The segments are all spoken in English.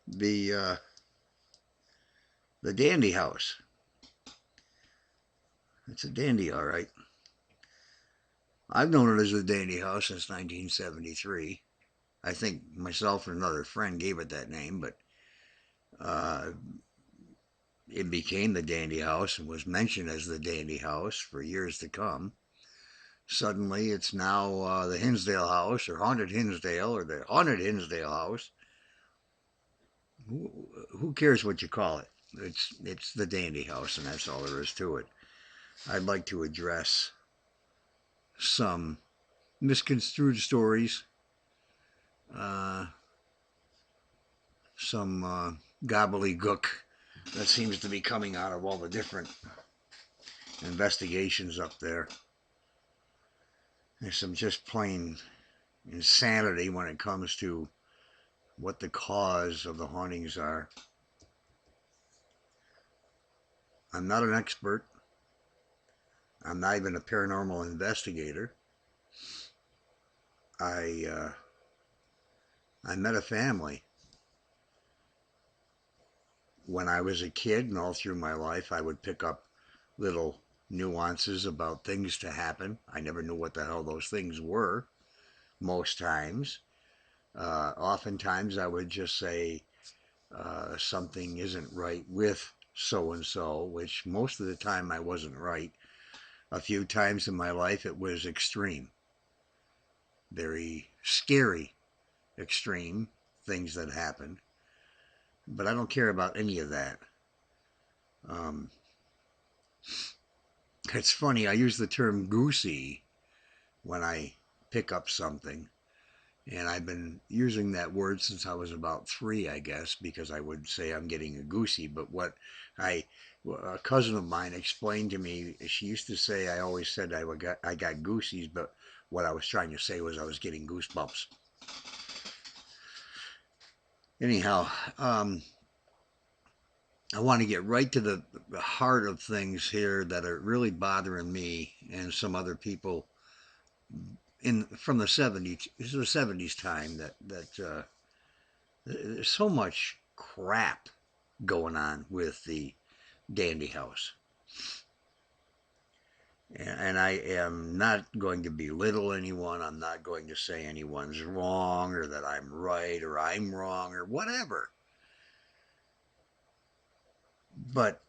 the the Dandy House. It's a dandy, all right. I've known it as the Dandy House since 1973. I think myself and another friend gave it that name, but uh, it became the Dandy House and was mentioned as the Dandy House for years to come. Suddenly, it's now the Hinsdale House, or Haunted Hinsdale, or the Haunted Hinsdale House. Who cares what you call it? It's the Dandy House, and that's all there is to it. I'd like to address some misconstrued stories, uh, some gobbledygook that seems to be coming out of all the different investigations up there. There's some just plain insanity when it comes to what the cause of the hauntings are. I'm not an expert. I'm not even a paranormal investigator. I I met a family when I was a kid, and all through my life, I would pick up little nuances about things to happen. I never knew what the hell those things were most times. Oftentimes, I would just say something isn't right with so and so, which most of the time I wasn't right. A few times in my life, it was extreme, very scary, extreme things that happened. But I don't care about any of that. Um, it's funny, I use the term goosey when I pick up something. And I've been using that word since I was about 3, I guess, because I would say I'm getting a goosey. But what I, a cousin of mine explained to me, she used to say I always said I got goosies, but what I was trying to say was I was getting goosebumps. Anyhow, I want to get right to the heart of things here that are really bothering me and some other people in from the 70s. This is the 70s time that there's so much crap going on with the Dandy House. And I am not going to belittle anyone. I'm not going to say anyone's wrong or that I'm right or I'm wrong or whatever. But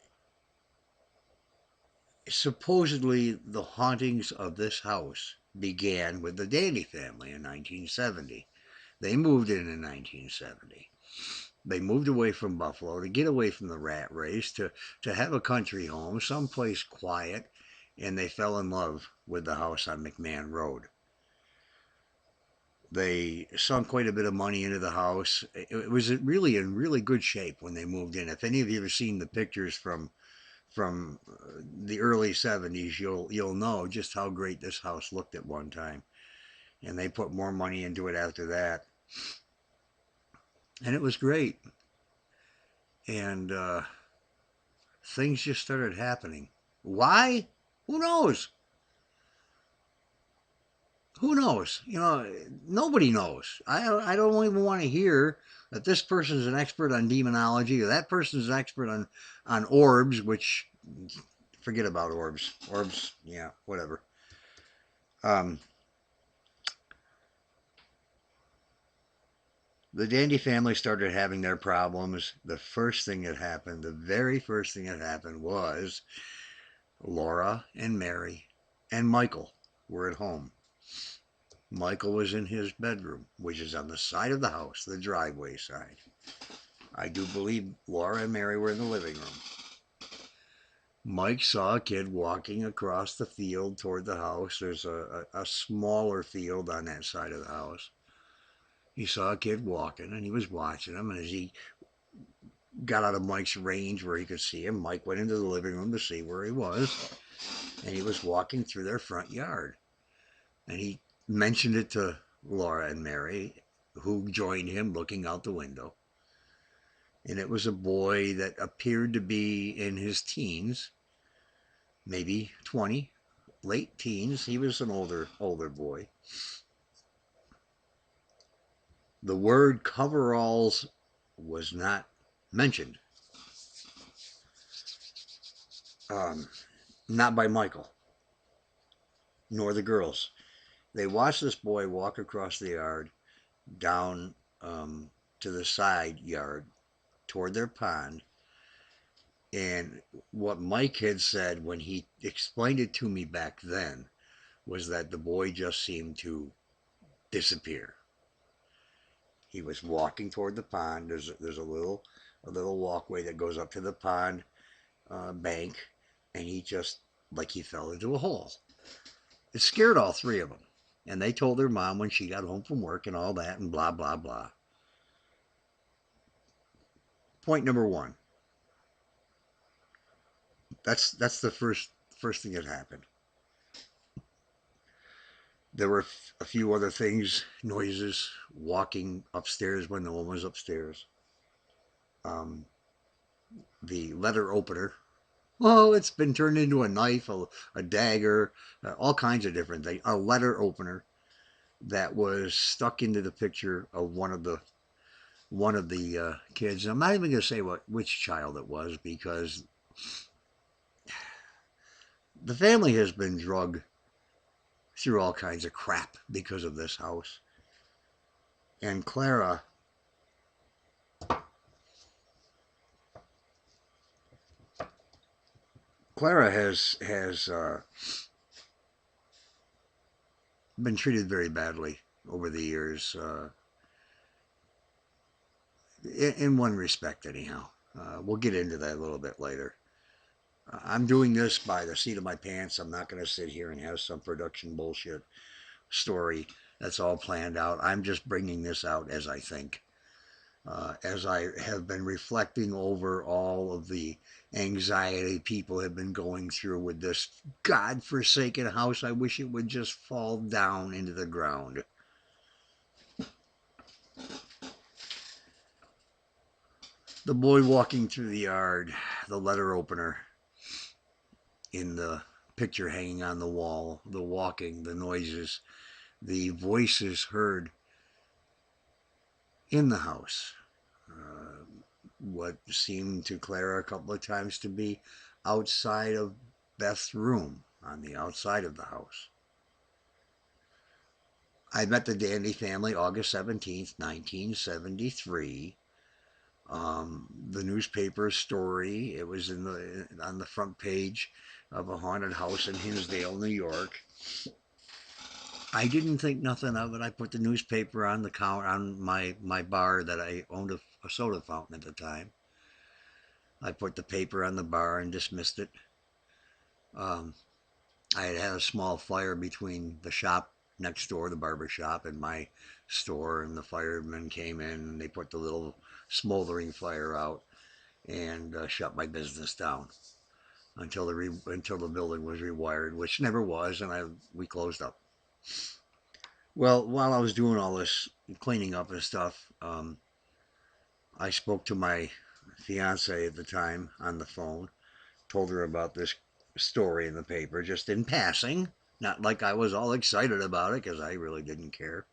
supposedly the hauntings of this house began with the Dandy family in 1970. They moved in 1970. They moved away from Buffalo to get away from the rat race, to have a country home, someplace quiet, and they fell in love with the house on McMahon Road. They sunk quite a bit of money into the house. It was really in really good shape when they moved in. If any of you have seen the pictures from the early 70s, you'll know just how great this house looked at one time. And they put more money into it after that. And it was great. And things just started happening. Why? Who knows? Who knows? Nobody knows. I don't even want to hear that this person's an expert on demonology or that person's an expert on orbs, which forget about orbs. Orbs, yeah, whatever. Um, the Dandy family started having their problems. The first thing that happened, the very first thing that happened was Laura and Mary and Michael were at home. Michael was in his bedroom, which is on the side of the house, the driveway side. I do believe Laura and Mary were in the living room. Mike saw a kid walking across the field toward the house. There's a smaller field on that side of the house. He saw a kid walking and he was watching him. And as he got out of Mike's range where he could see him, Mike went into the living room to see where he was. And he was walking through their front yard. And he mentioned it to Laura and Mary, who joined him looking out the window. And it was a boy that appeared to be in his teens, maybe 20, late teens. He was an older boy. The word coveralls was not mentioned. Um, Not by Michael, nor the girls. They watched this boy walk across the yard down to the side yard toward their pond. And what Mike had said when he explained it to me back then was that the boy just seemed to disappear. He was walking toward the pond. There's a little walkway that goes up to the pond bank, and he just like he fell into a hole. It scared all three of them, and they told their mom when she got home from work and all that and blah blah blah. Point number one. That's the first thing that happened. There were a few other things, noises, walking upstairs when no one was upstairs. Um, the letter opener. Oh, it's been turned into a knife, a dagger, all kinds of different things. A letter opener that was stuck into the picture of one of the kids. I'm not even going to say which child it was because the family has been drugged through all kinds of crap because of this house. And Clara has been treated very badly over the years, in one respect, anyhow. We'll get into that a little bit later. I'm doing this by the seat of my pants. I'm not going to sit here and have some production bullshit story that's all planned out. I'm just bringing this out as I think. As I have been reflecting over all of the anxiety people have been going through with this God-forsaken house, I wish it would just fall down into the ground. The boy walking through the yard, the letter opener in the picture hanging on the wall, the walking, the noises, the voices heard in the house. What seemed to Clara a couple of times to be outside of Beth's room, on the outside of the house. I met the Dandy family August 17th, 1973. The newspaper story, it was on the front page of a haunted house in Hinsdale, New York. I didn't think nothing of it. I put the newspaper on the counter on my bar that I owned a soda fountain at the time. I put the paper on the bar and dismissed it. I had a small fire between the shop next door, the barber shop, and my store, and the firemen came in and they put the little smoldering fire out and shut my business down until the building was rewired, which never was, and we closed up. Well, while I was doing all this cleaning up and stuff, I spoke to my fiance at the time on the phone, told her about this story in the paper, just in passing, not like I was all excited about it, because I really didn't care.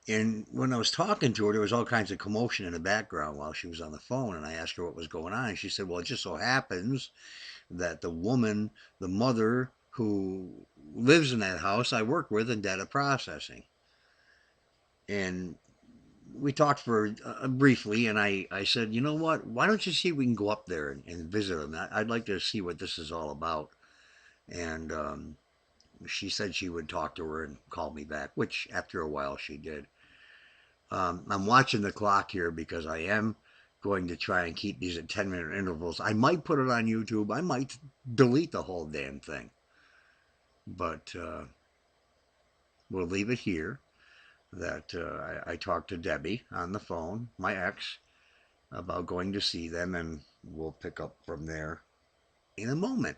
And when I was talking to her, there was all kinds of commotion in the background while she was on the phone, and I asked her what was going on, and she said, well, it just so happens that the woman, the mother who lives in that house, I work with in data processing. And we talked for briefly, and I said, you know what, why don't you see if we can go up there and visit them? I'd like to see what this is all about. And she said she would talk to her and call me back, which after a while she did. I'm watching the clock here because I am going to try and keep these at 10-minute intervals. I might put it on YouTube. I might delete the whole damn thing. But we'll leave it here. That I talked to Debbie on the phone, my ex, about going to see them, and we'll pick up from there in a moment.